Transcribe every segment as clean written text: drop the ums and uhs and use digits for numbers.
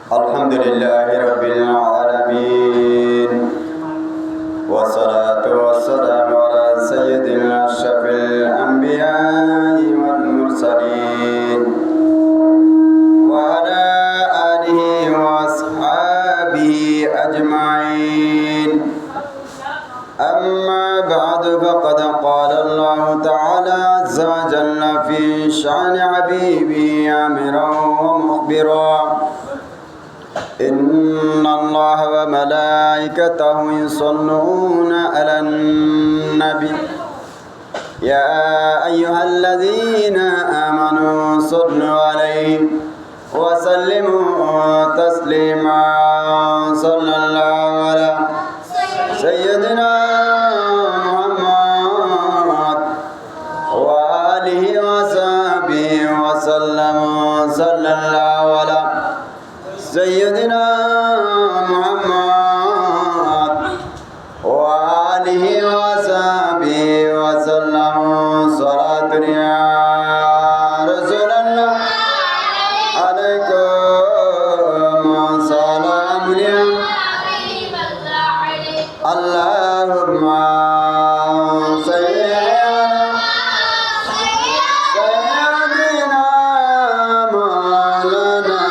الحمد لله رب العالمين والصلاة والسلام على سيدنا أشرف الأنبياء والمرسلين وعلى آله وأصحابه أجمعين. أما بعد فقد قال الله تعالى عز وجل في شأن حبيبي آمرا ومخبرا: إن الله وملائكته يصلون على النبي يا أيها الذين آمنوا صلوا عليه وسلموا تسليما. صلى الله على سيدنا محمد وآله وصحبه وسلم. صلى الله على سيدنا محمد وآله وصحبه وسلم. صلاة يا رسول الله عليكم سلام يا اللهم صل على سيدنا مولانا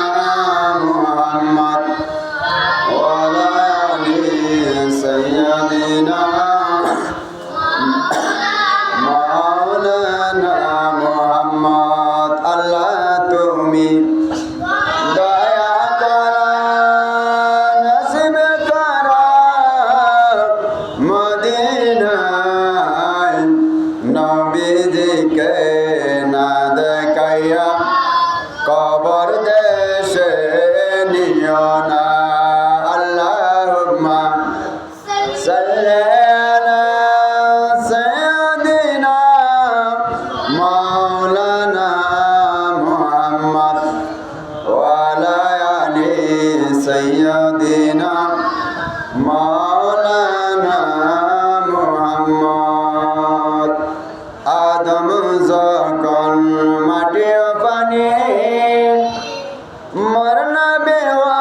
محمد وعلى آل سيدنا مولانا محمد. আল্লাহ তুমি দয়া করো, নসিব করো মদিনায় নবীজিকে না দেখাইয়া কবর দেশে নিও না। আল্লাহুম্মা সাল্লি আলা সাইয়্যিদিনা মাওলানা মুহাম্মদ ওয়া আলা আলি সাইয়্যিদিনা মাওলানা মুহাম্মদ। আদম যখন মাটি ও পানি মরনা বেওয়া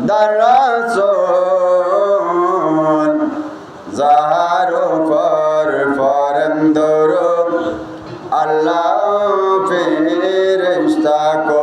দারাসোল যাহার উপর ফরন্দর আল্লাহ ফেরেশতা কো